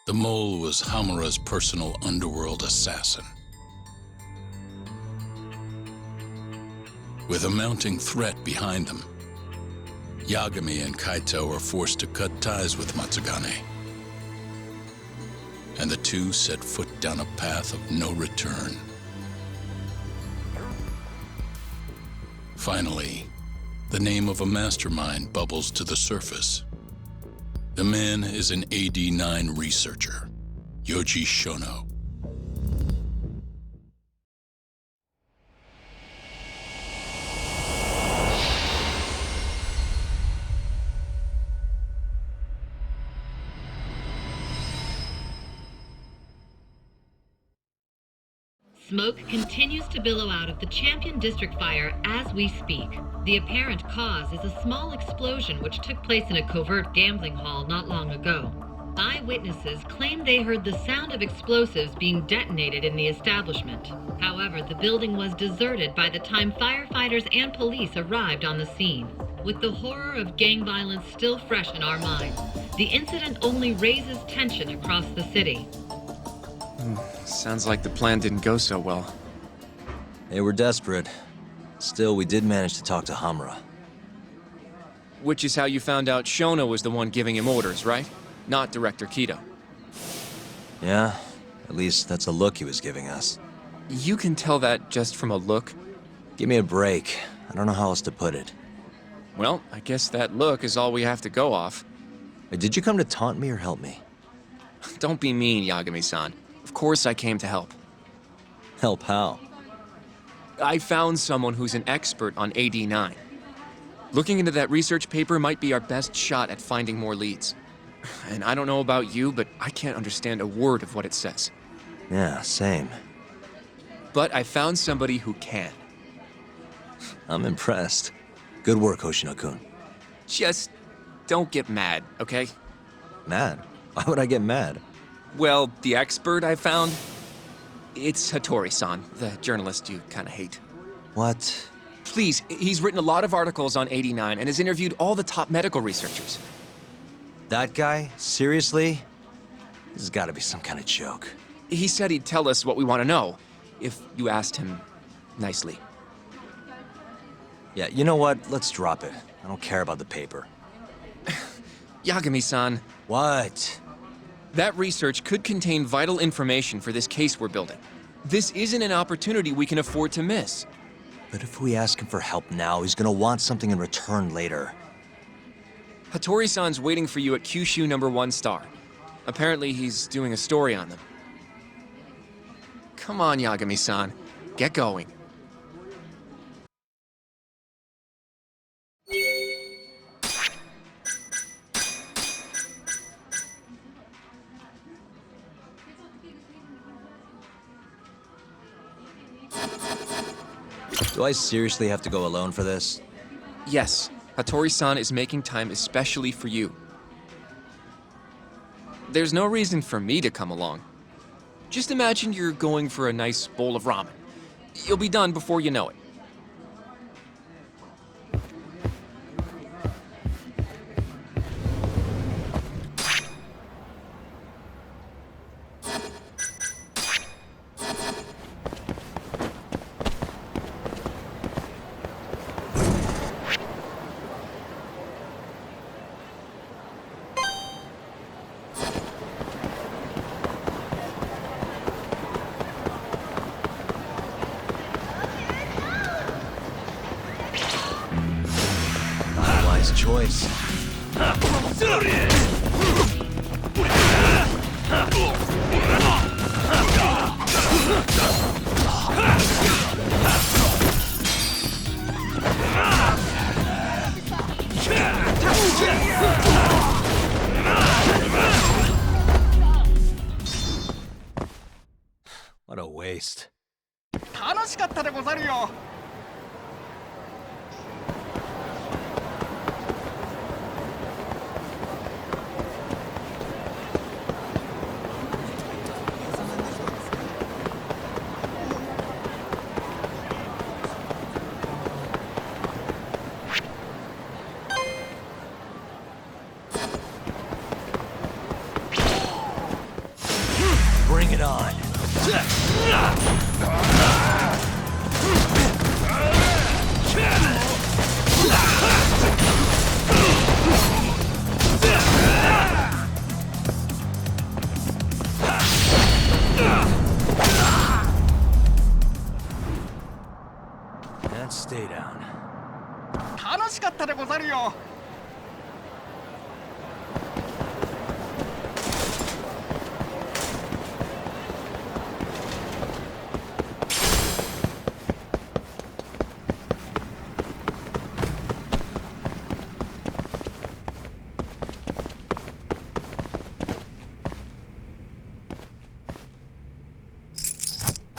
The mole was Hamura's personal underworld assassin. With a mounting threat behind them, Yagami and Kaito were forced to cut ties with Matsugane. And the two set foot down a path of no return. Finally, the name of a mastermind bubbles to the surface. The man is an AD-9 researcher, Yoji Shono. Smoke continues to billow out of the Champion District fire as we speak. The apparent cause is a small explosion which took place in a covert gambling hall not long ago. Eyewitnesses claim they heard the sound of explosives being detonated in the establishment. However, the building was deserted by the time firefighters and police arrived on the scene. With the horror of gang violence still fresh in our minds, the incident only raises tension across the city. Sounds like the plan didn't go so well. They were desperate. Still, we did manage to talk to Hamura. Which is how you found out Shono was the one giving him orders, right? Not Director Kido. Yeah, at least that's a look he was giving us. You can tell that just from a look? Give me a break. I don't know how else to put it. Well, I guess that look is all we have to go off. Wait, did you come to taunt me or help me? Don't be mean, Yagami-san. Of course I came to help. Help how? I found someone who's an expert on AD-9. Looking into that research paper might be our best shot at finding more leads. And I don't know about you, but I can't understand a word of what it says. Yeah, same. But I found somebody who can. I'm impressed. Good work, Hoshino-kun. Just don't get mad, okay? Mad? Why would I get mad? Well, the expert I found, it's Hattori-san, the journalist you kind of hate. What? Please, he's written a lot of articles on AD-9 and has interviewed all the top medical researchers. That guy? Seriously? This has got to be some kind of joke. He said he'd tell us what we want to know, if you asked him nicely. Yeah, you know what? Let's drop it. I don't care about the paper. Yagami-san. What? That research could contain vital information for this case we're building. This isn't an opportunity we can afford to miss. But if we ask him for help now, he's gonna want something in return later. Hattori-san's waiting for you at Kyushu #1 star. Apparently he's doing a story on them. Come on, Yagami-san. Get going. Do I seriously have to go alone for this? Yes, Hattori-san is making time especially for you. There's no reason for me to come along. Just imagine you're going for a nice bowl of ramen. You'll be done before you know it. Choice. What a waste. 楽しかったでござるよ。stay down. 楽しかったでござるよ。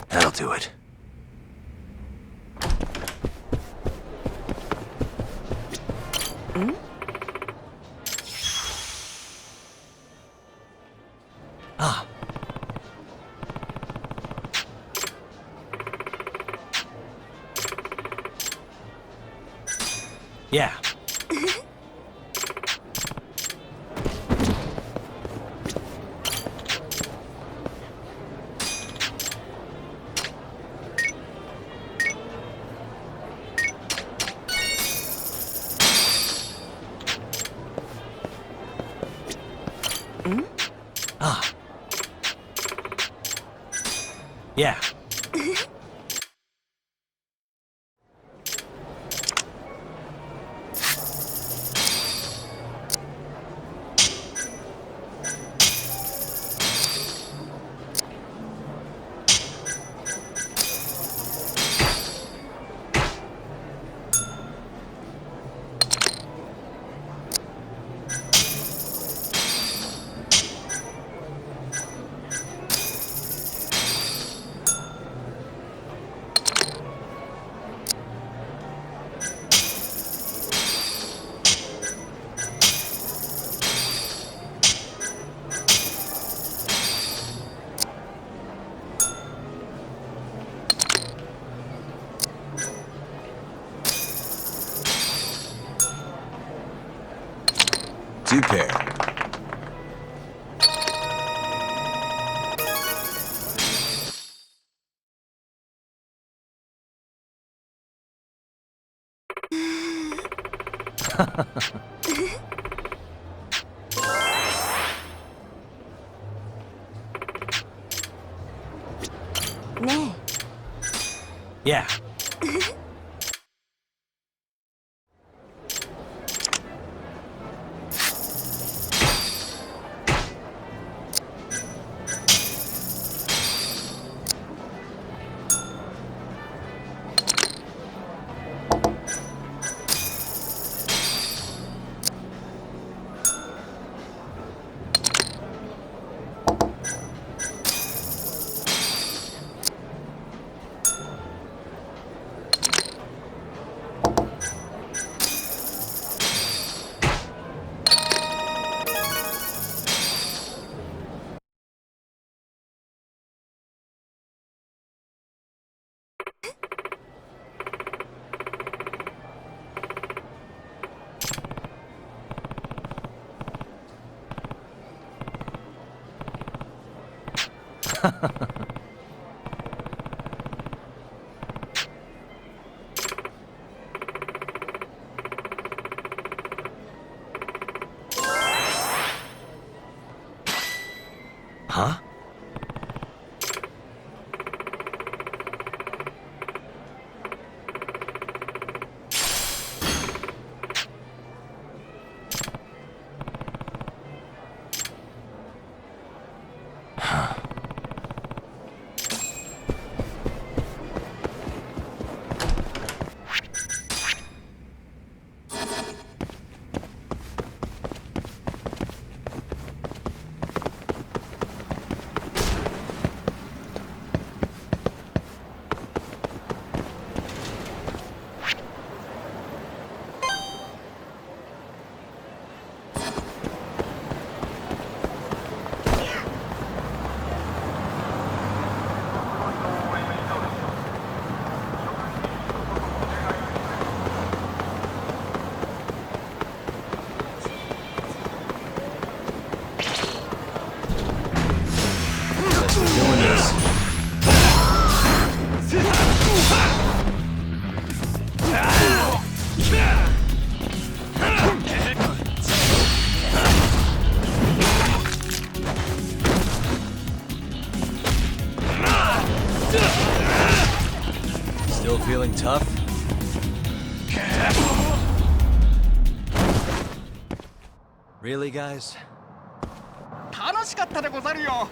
That'll do it. Ah. Yeah. Ah. Yeah. Two pair. 네. Yeah. Huh? Still feeling tough? Really, guys? 楽しかったでござるよ。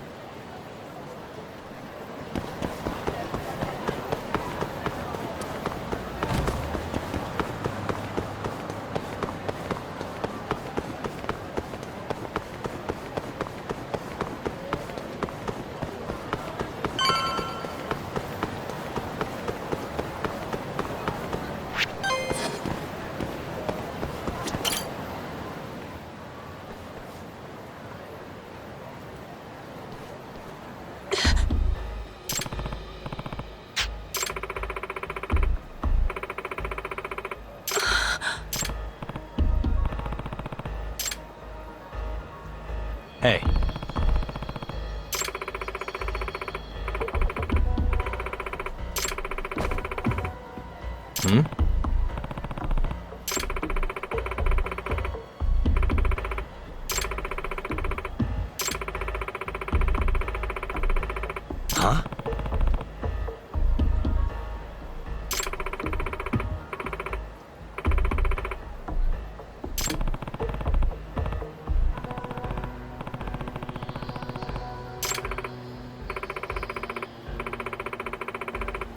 Hey. Hmm? Huh?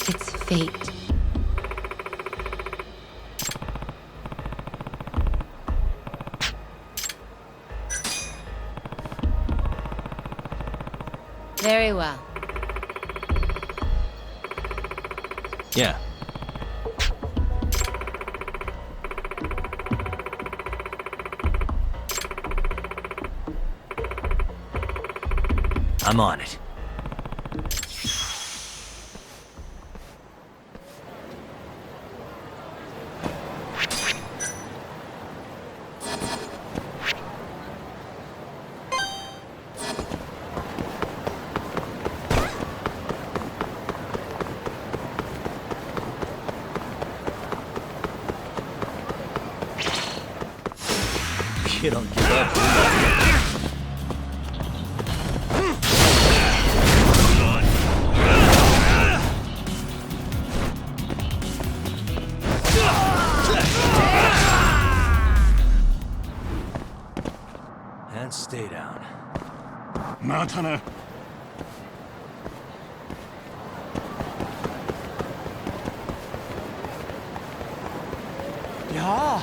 It's fate. Very well. Yeah. I'm on it. You don't give up, do you? And stay down. またな。やあ。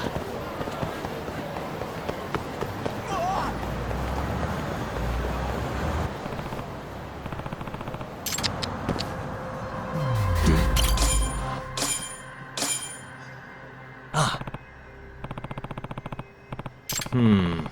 Hmm.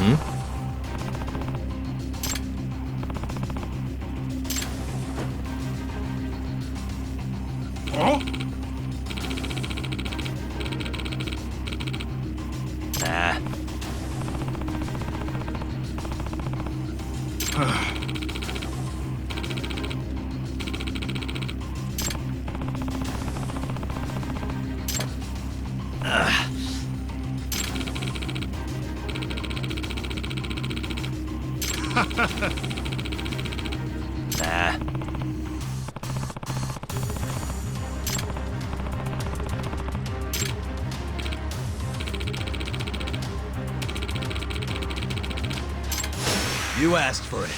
Oh? Nah. Nah. You asked for it.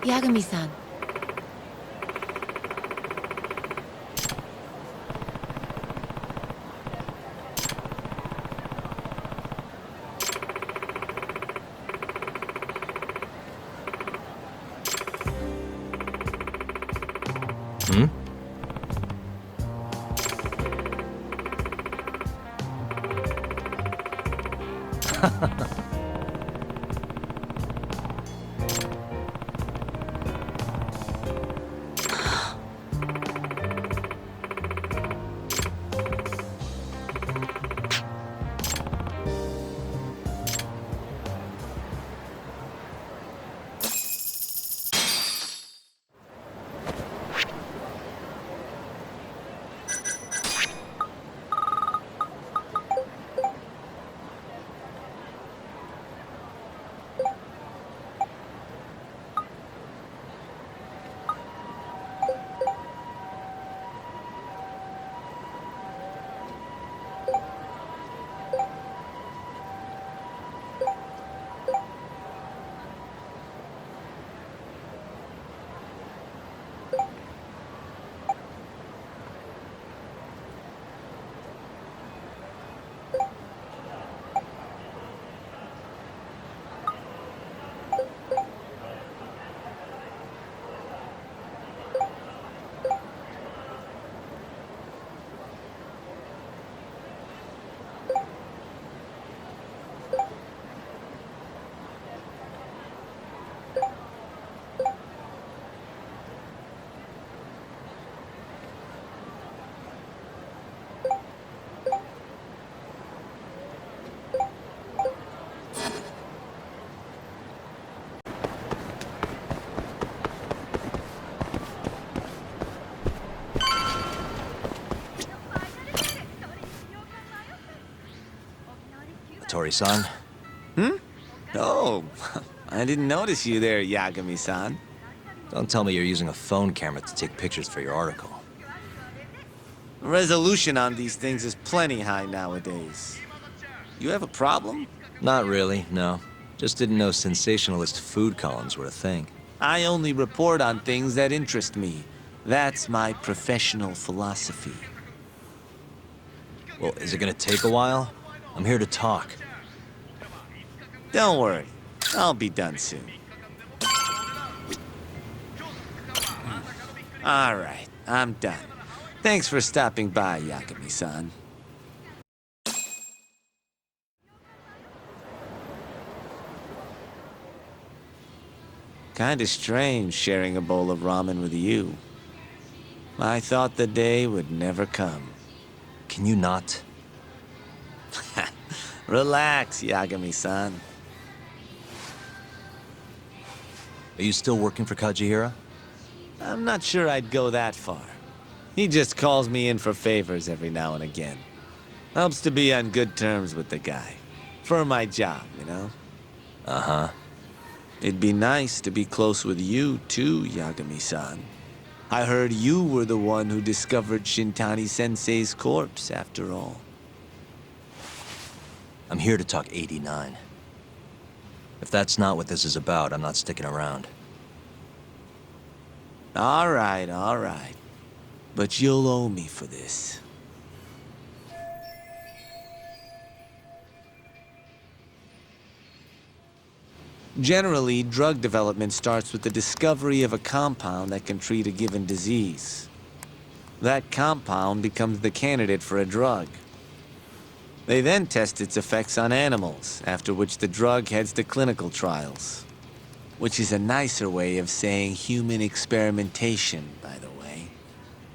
Yagami-san. Hmm? Hattori-san? Oh, I didn't notice you there, Yagami-san. Don't tell me you're using a phone camera to take pictures for your article. Resolution on these things is plenty high nowadays. You have a problem? Not really, no. Just didn't know sensationalist food columns were a thing. I only report on things that interest me. That's my professional philosophy. Well, is it gonna take a while? I'm here to talk. Don't worry, I'll be done soon. All right, I'm done. Thanks for stopping by, Yagami-san. Kinda strange sharing a bowl of ramen with you. I thought the day would never come. Can you not? Relax, Yagami-san. Are you still working for Kajihira? I'm not sure I'd go that far. He just calls me in for favors every now and again. Helps to be on good terms with the guy. For my job, you know? Uh-huh. It'd be nice to be close with you, too, Yagami-san. I heard you were the one who discovered Shintani-sensei's corpse, after all. I'm here to talk AD-9. If that's not what this is about, I'm not sticking around. All right. But you'll owe me for this. Generally, drug development starts with the discovery of a compound that can treat a given disease. That compound becomes the candidate for a drug. They then test its effects on animals, after which the drug heads to clinical trials. Which is a nicer way of saying human experimentation, by the way.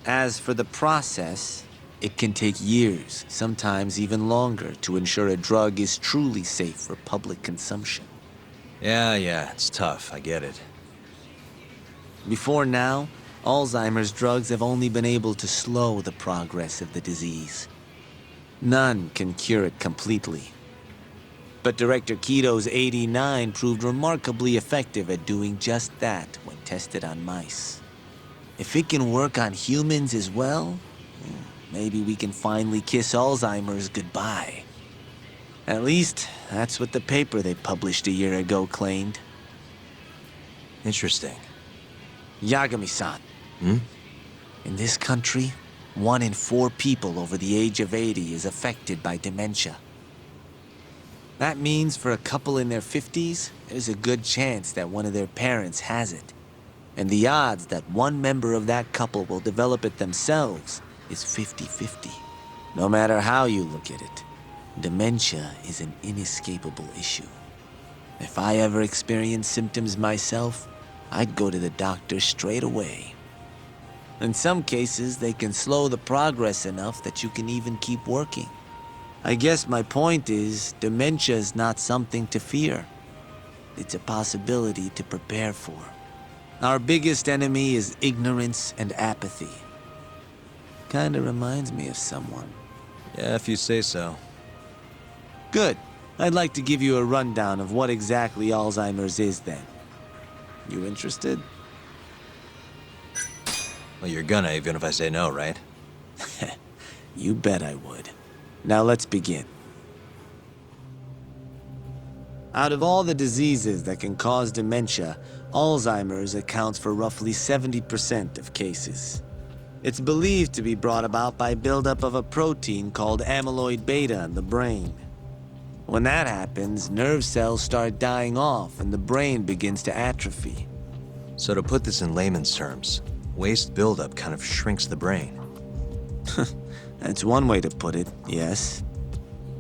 As for the process, it can take years, sometimes even longer, to ensure a drug is truly safe for public consumption. Yeah, it's tough, I get it. Before now, Alzheimer's drugs have only been able to slow the progress of the disease. None can cure it completely. But Director Kito's AD-9 proved remarkably effective at doing just that when tested on mice. If it can work on humans as well, maybe we can finally kiss Alzheimer's goodbye. At least, that's what the paper they published a year ago claimed. Interesting. Yagami-san. In this country, 1 in 4 people over the age of 80 is affected by dementia. That means for a couple in their 50s, there's a good chance that one of their parents has it. And the odds that one member of that couple will develop it themselves is 50-50. No matter how you look at it, dementia is an inescapable issue. If I ever experienced symptoms myself, I'd go to the doctor straight away. In some cases, they can slow the progress enough that you can even keep working. I guess my point is, dementia is not something to fear. It's a possibility to prepare for. Our biggest enemy is ignorance and apathy. Kinda reminds me of someone. Yeah, if you say so. Good. I'd like to give you a rundown of what exactly Alzheimer's is then. You interested? Well, you're gonna, even if I say no, right? You bet I would. Now let's begin. Out of all the diseases that can cause dementia, Alzheimer's accounts for roughly 70% of cases. It's believed to be brought about by buildup of a protein called amyloid beta in the brain. When that happens, nerve cells start dying off and the brain begins to atrophy. So to put this in layman's terms, waste buildup kind of shrinks the brain. That's one way to put it, yes.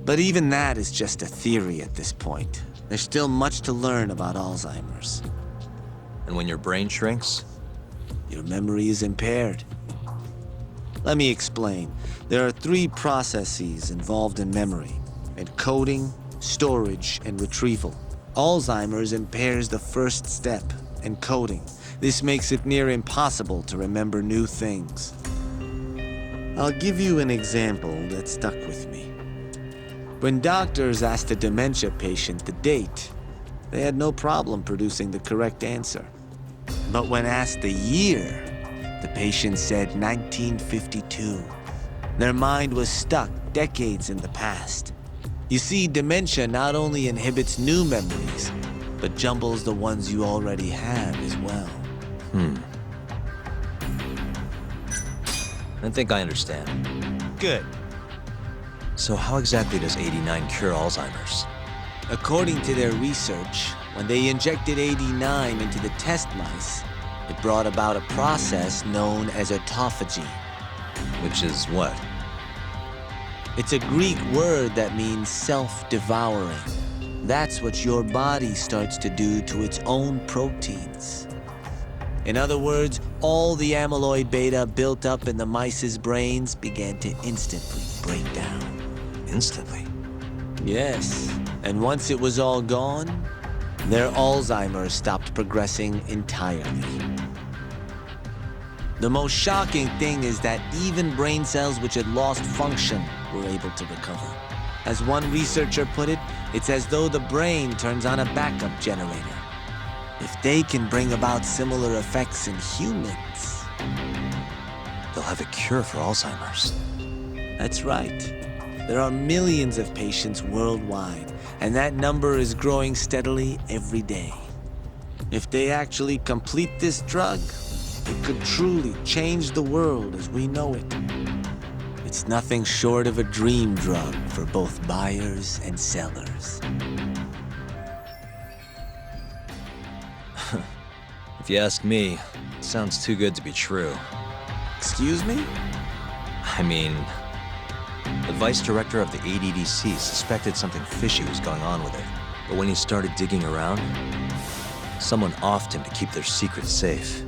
But even that is just a theory at this point. There's still much to learn about Alzheimer's. And when your brain shrinks? Your memory is impaired. Let me explain. There are 3 processes involved in memory: encoding, storage, and retrieval. Alzheimer's impairs the first step, encoding. This makes it near impossible to remember new things. I'll give you an example that stuck with me. When doctors asked a dementia patient the date, they had no problem producing the correct answer. But when asked the year, the patient said 1952. Their mind was stuck decades in the past. You see, dementia not only inhibits new memories, but jumbles the ones you already have as well. I think I understand. Good. So how exactly does AD-9 cure Alzheimer's? According to their research, when they injected AD-9 into the test mice, it brought about a process known as autophagy. Which is what? It's a Greek word that means self-devouring. That's what your body starts to do to its own proteins. In other words, all the amyloid beta built up in the mice's brains began to instantly break down. Instantly? Yes, and once it was all gone, their Alzheimer's stopped progressing entirely. The most shocking thing is that even brain cells which had lost function were able to recover. As one researcher put it, it's as though the brain turns on a backup generator. If they can bring about similar effects in humans... They'll have a cure for Alzheimer's. That's right. There are millions of patients worldwide, and that number is growing steadily every day. If they actually complete this drug, it could truly change the world as we know it. It's nothing short of a dream drug for both buyers and sellers. If you ask me, it sounds too good to be true. Excuse me? I mean, the vice director of the ADDC suspected something fishy was going on with it. But when he started digging around, someone offed him to keep their secret safe.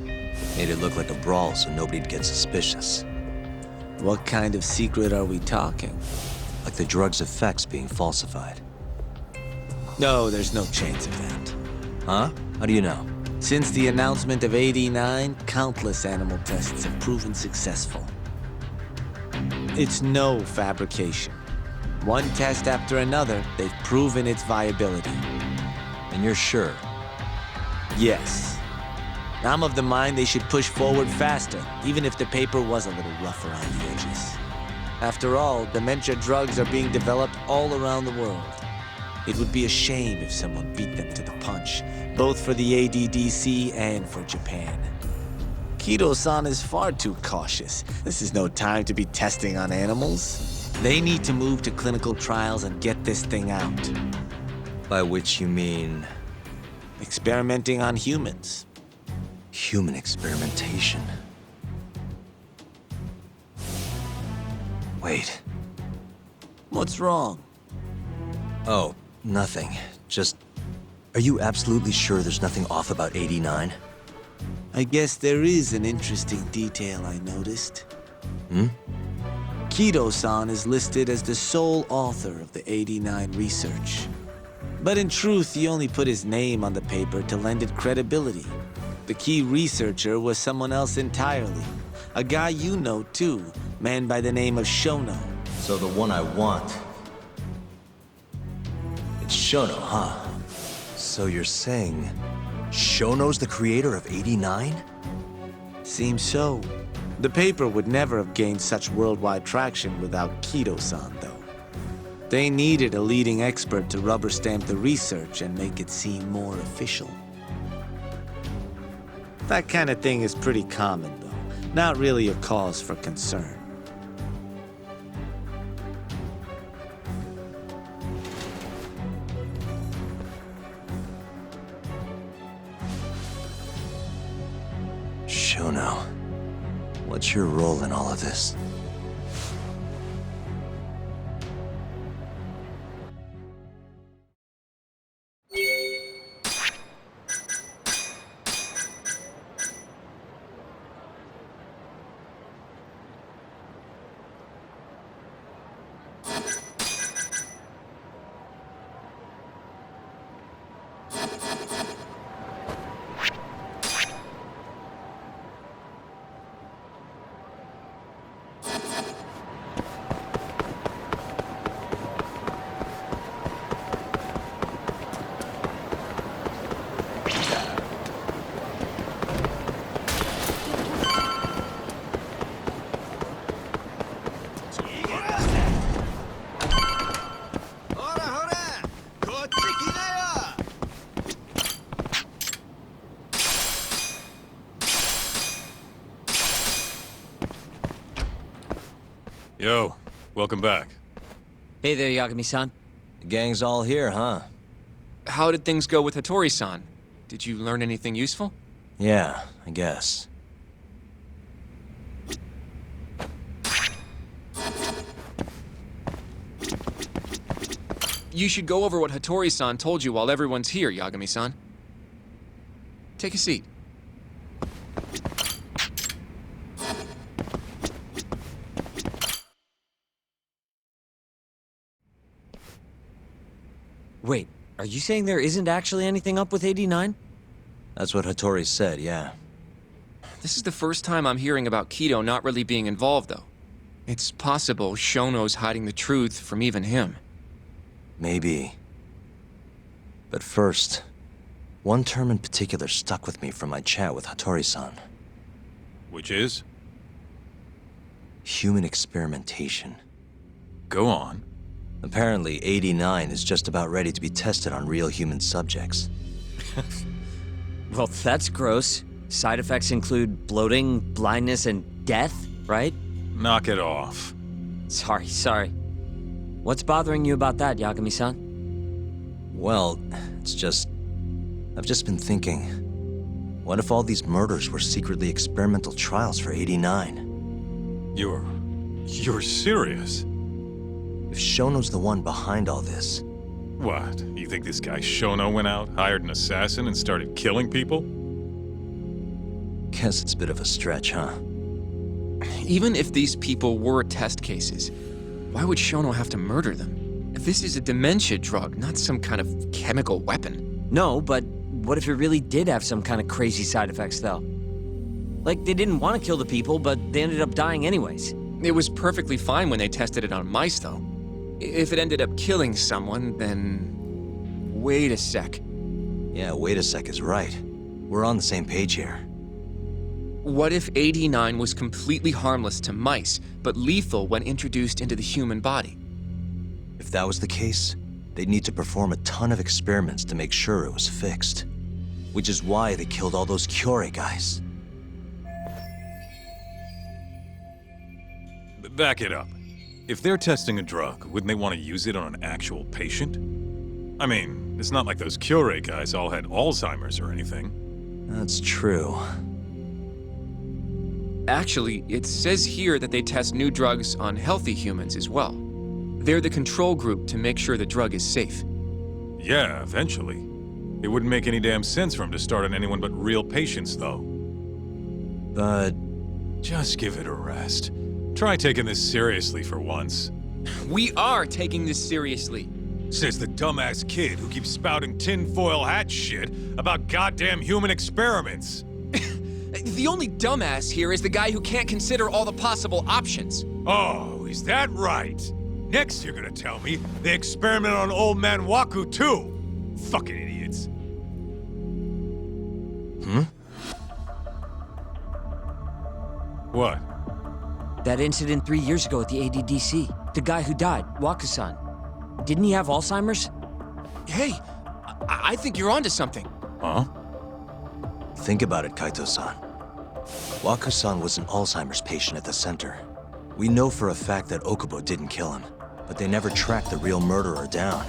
Made it look like a brawl so nobody'd get suspicious. What kind of secret are we talking? Like the drug's effects being falsified. No, there's no chance of that. Huh? How do you know? Since the announcement of AD-9, countless animal tests have proven successful. It's no fabrication. One test after another, they've proven its viability. And you're sure? Yes. I'm of the mind they should push forward faster, even if the paper was a little rough around the edges. After all, dementia drugs are being developed all around the world. It would be a shame if someone beat them to the punch, both for the ADDC and for Japan. Kido-san is far too cautious. This is no time to be testing on animals. They need to move to clinical trials and get this thing out. By which you mean... Experimenting on humans. human experimentation. Wait. What's wrong? Oh, nothing. Just... Are you absolutely sure there's nothing off about AD-9? I guess there is an interesting detail I noticed. Hmm? Kido-san is listed as the sole author of the AD-9 research. But in truth, he only put his name on the paper to lend it credibility. The key researcher was someone else entirely. A guy you know too, man by the name of Shono. So the one I want... It's Shono, huh? So you're saying... Shono's the creator of AD-9? Seems so. The paper would never have gained such worldwide traction without Kido-san, though. They needed a leading expert to rubber stamp the research and make it seem more official. That kind of thing is pretty common, though. Not really a cause for concern. Shono, what's your role in all of this? Yo, welcome back. Hey there, Yagami-san. The gang's all here, huh? How did things go with Hattori-san? Did you learn anything useful? Yeah, I guess. You should go over what Hattori-san told you while everyone's here, Yagami-san. Take a seat. Wait, are you saying there isn't actually anything up with AD-9? That's what Hattori said, yeah. This is the first time I'm hearing about Kido not really being involved, though. It's possible Shono's hiding the truth from even him. Maybe. But first, one term in particular stuck with me from my chat with Hattori-san. Which is? Human experimentation. Go on. Apparently, AD-9 is just about ready to be tested on real human subjects. Well, that's gross. Side effects include bloating, blindness, and death, right? Knock it off. Sorry. What's bothering you about that, Yagami-san? Well, it's just... I've just been thinking... What if all these murders were secretly experimental trials for AD-9? You're serious? If Shono's the one behind all this... What? You think this guy Shono went out, hired an assassin, and started killing people? Guess it's a bit of a stretch, huh? Even if these people were test cases, why would Shono have to murder them? This is a dementia drug, not some kind of chemical weapon. No, but what if it really did have some kind of crazy side effects, though? Like, they didn't want to kill the people, but they ended up dying anyways. It was perfectly fine when they tested it on mice, though. If it ended up killing someone, then... Wait a sec. Yeah, wait a sec is right. We're on the same page here. What if AD-9 was completely harmless to mice, but lethal when introduced into the human body? If that was the case, they'd need to perform a ton of experiments to make sure it was fixed. Which is why they killed all those Kyorei guys. Back it up. If they're testing a drug, wouldn't they want to use it on an actual patient? I mean, it's not like those Kyorei guys all had Alzheimer's or anything. That's true. Actually, it says here that they test new drugs on healthy humans as well. They're the control group to make sure the drug is safe. Yeah, eventually. It wouldn't make any damn sense for them to start on anyone but real patients, though. But... Just give it a rest. Try taking this seriously for once. We are taking this seriously. Says the dumbass kid who keeps spouting tinfoil hat shit about goddamn human experiments. The only dumbass here is the guy who can't consider all the possible options. Oh, is that right? Next you're gonna tell me they experiment on old man Waku too. Fucking idiots. What? That incident 3 years ago at the ADDC. The guy who died, Waku-san. Didn't he have Alzheimer's? Hey, I think you're onto something. Huh? Think about it, Kaito-san. Waku-san was an Alzheimer's patient at the center. We know for a fact that Okubo didn't kill him, but they never tracked the real murderer down.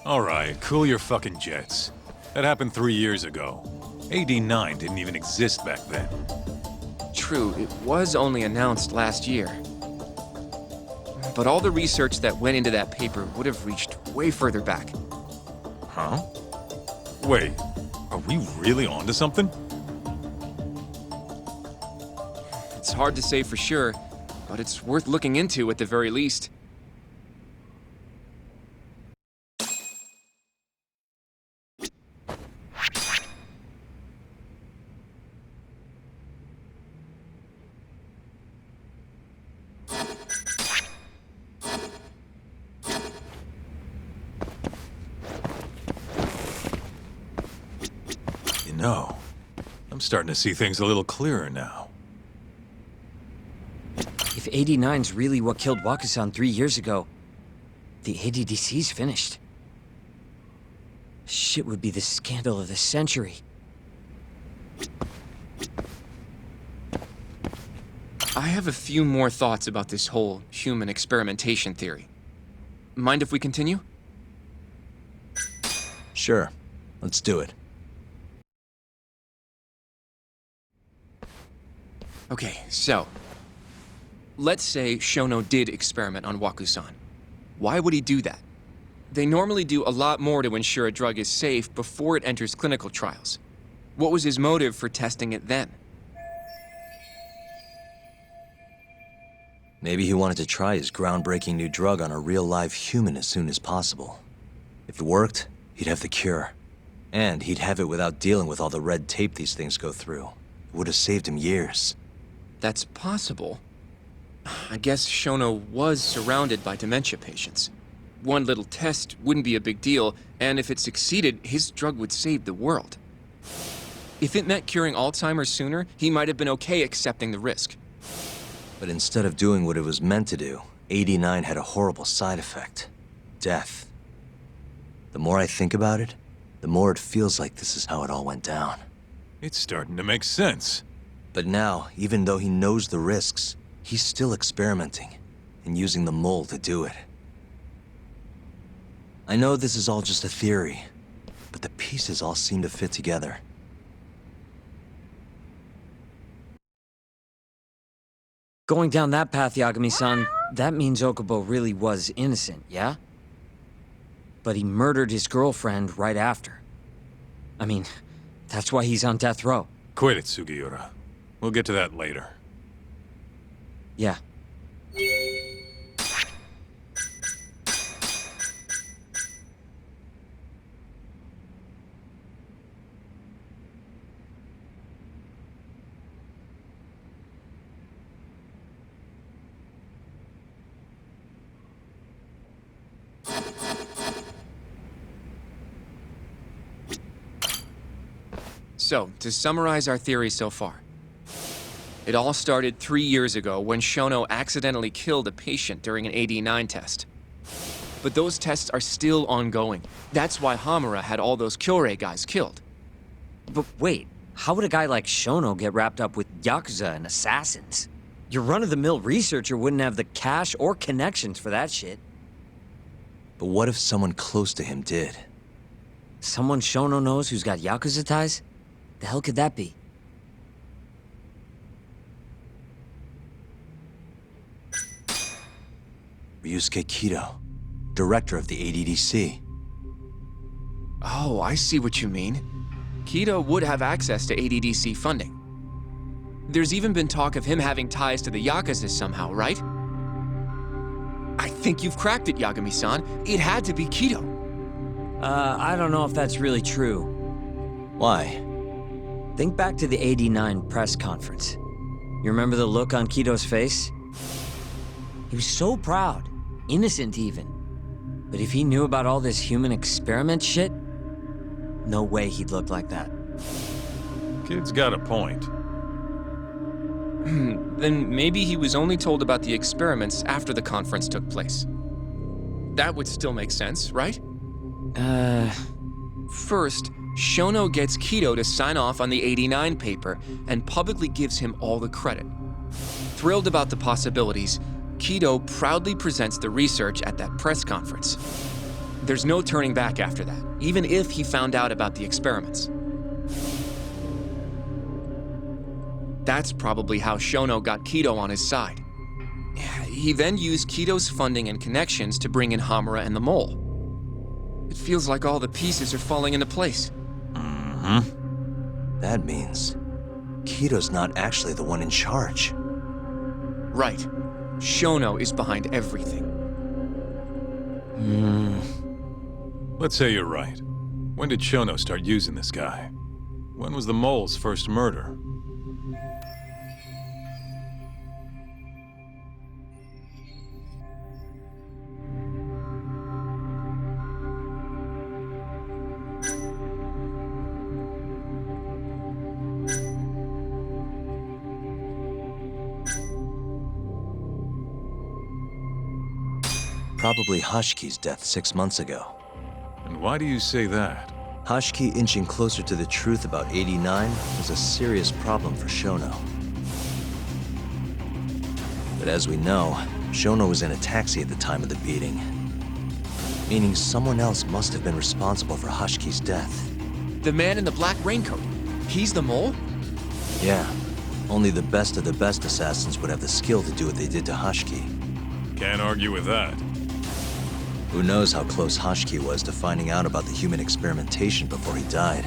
All right, cool your fucking jets. That happened 3 years ago. AD-9 didn't even exist back then. True, it was only announced last year. But all the research that went into that paper would have reached way further back. Huh? Wait, are we really onto something? It's hard to say for sure, but it's worth looking into at the very least. No. I'm starting to see things a little clearer now. If AD-9's really what killed Waku-san 3 years ago, the ADDC's finished. Shit would be the scandal of the century. I have a few more thoughts about this whole human experimentation theory. Mind if we continue? Sure. Let's do it. Okay, so... let's say Shono did experiment on Waku-san. Why would he do that? They normally do a lot more to ensure a drug is safe before it enters clinical trials. What was his motive for testing it then? Maybe he wanted to try his groundbreaking new drug on a real live human as soon as possible. If it worked, he'd have the cure. And he'd have it without dealing with all the red tape these things go through. It would have saved him years. That's possible. I guess Shono was surrounded by dementia patients. One little test wouldn't be a big deal, and if it succeeded, his drug would save the world. If it meant curing Alzheimer's sooner, he might have been okay accepting the risk. But instead of doing what it was meant to do, AD-9 had a horrible side effect. Death. The more I think about it, the more it feels like this is how it all went down. It's starting to make sense. But now, even though he knows the risks, he's still experimenting, and using the mole to do it. I know this is all just a theory, but the pieces all seem to fit together. Going down that path, Yagami-san, that means Okubo really was innocent, yeah? But he murdered his girlfriend right after. I mean, that's why he's on death row. Quit it, Sugiura. We'll get to that later. Yeah. So, to summarize our theory so far. It all started 3 years ago when Shono accidentally killed a patient during an AD-9 test. But those tests are still ongoing. That's why Hamura had all those Kyorei guys killed. But wait, how would a guy like Shono get wrapped up with Yakuza and assassins? Your run-of-the-mill researcher wouldn't have the cash or connections for that shit. But what if someone close to him did? Someone Shono knows who's got Yakuza ties? The hell could that be? Ryusuke Kido, director of the ADDC. Oh, I see what you mean. Kido would have access to ADDC funding. There's even been talk of him having ties to the Yakuza somehow, right? I think you've cracked it, Yagami-san. It had to be Kido. I don't know if that's really true. Why? Think back to the AD-9 press conference. You remember the look on Kido's face? He was so proud, innocent even. But if he knew about all this human experiment shit, no way he'd look like that. Kid's got a point. Then maybe he was only told about the experiments after the conference took place. That would still make sense, right? First, Shono gets Kido to sign off on the AD-9 paper and publicly gives him all the credit. Thrilled about the possibilities, Kido proudly presents the research at that press conference. There's no turning back after that, even if he found out about the experiments. That's probably how Shono got Kido on his side. He then used Kido's funding and connections to bring in Hamura and the Mole. It feels like all the pieces are falling into place. That means Kido's not actually the one in charge. Right. Shono is behind everything. Let's say you're right. When did Shono start using this guy? When was the mole's first murder? Probably Hashiki's death 6 months ago. And why do you say that? Hashiki inching closer to the truth about AD-9 was a serious problem for Shono. But as we know, Shono was in a taxi at the time of the beating. Meaning someone else must have been responsible for Hashiki's death. The man in the black raincoat. He's the Mole? Yeah. Only the best of the best assassins would have the skill to do what they did to Hashiki. Can't argue with that. Who knows how close Hashiki was to finding out about the human experimentation before he died.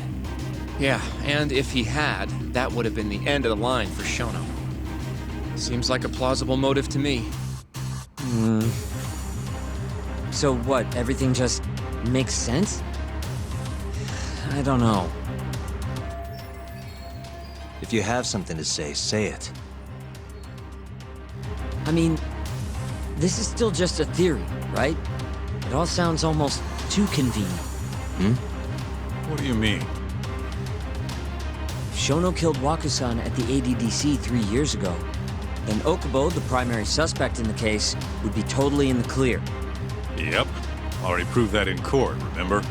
Yeah, and if he had, that would have been the end of the line for Shono. Seems like a plausible motive to me. So what, everything just makes sense? I don't know. If you have something to say it. I mean, this is still just a theory, right? It all sounds almost too convenient. What do you mean? If Shono killed Wakusan at the ADDC 3 years ago, then Okubo, the primary suspect in the case, would be totally in the clear. Yep. Already proved that in court, remember?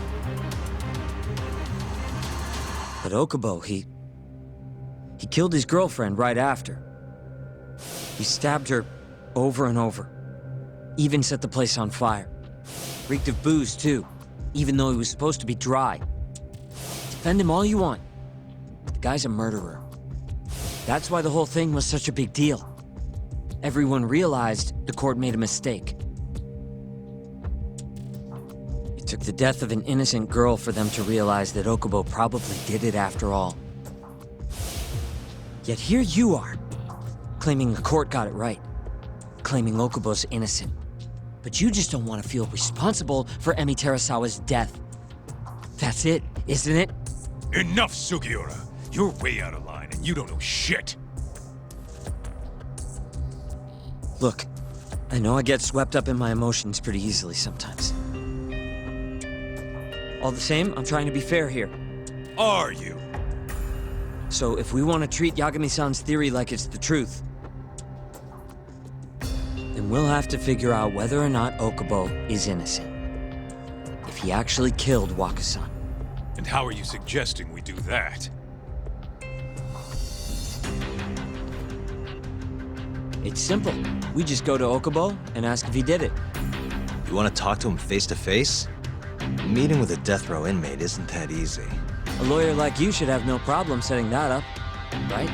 But Okubo, he killed his girlfriend right after. He stabbed her over and over. Even set the place on fire. Reeked of booze, too, even though he was supposed to be dry. Defend him all you want. The guy's a murderer. That's why the whole thing was such a big deal. Everyone realized the court made a mistake. It took the death of an innocent girl for them to realize that Okubo probably did it after all. Yet here you are, claiming the court got it right, claiming Okubo's innocent. But you just don't want to feel responsible for Emi Terasawa's death. That's it, isn't it? Enough, Sugiura! You're way out of line, and you don't know shit! Look, I know I get swept up in my emotions pretty easily sometimes. All the same, I'm trying to be fair here. Are you? So if we want to treat Yagami-san's theory like it's the truth, then we'll have to figure out whether or not Okubo is innocent. If he actually killed Wakusan. And how are you suggesting we do that? It's simple. We just go to Okubo and ask if he did it. You want to talk to him face to face? Meeting with a death row inmate isn't that easy. A lawyer like you should have no problem setting that up, right?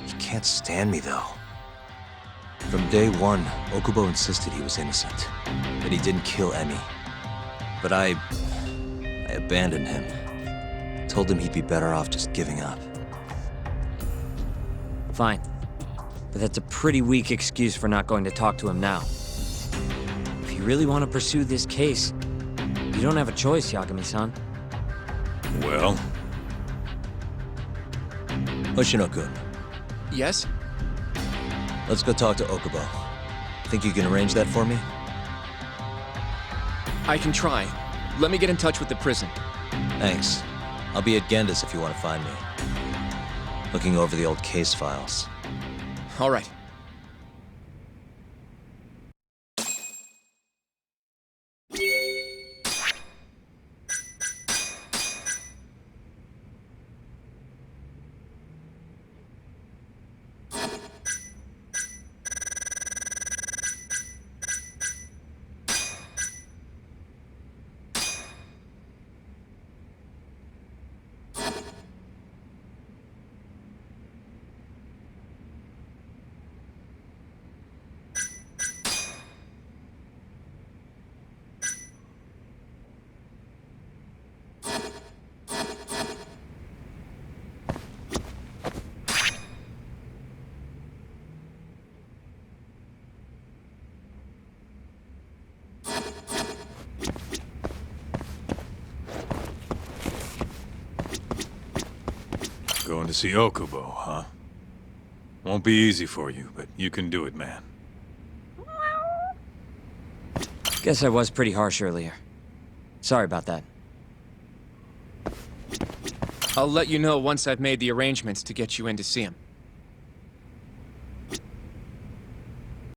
He can't stand me, though. From day one, Okubo insisted he was innocent, that he didn't kill Emi. But I abandoned him. Told him he'd be better off just giving up. Fine. But that's a pretty weak excuse for not going to talk to him now. If you really want to pursue this case, you don't have a choice, Yagami-san. Well? Hoshino-kun, Yes? let's go talk to Okubo. Think you can arrange that for me? I can try. Let me get in touch with the prison. Thanks. I'll be at Genda's if you want to find me. Looking over the old case files. All right. Going to see Okubo, huh? Won't be easy for you, but you can do it, man. Guess I was pretty harsh earlier. Sorry about that. I'll let you know once I've made the arrangements to get you in to see him.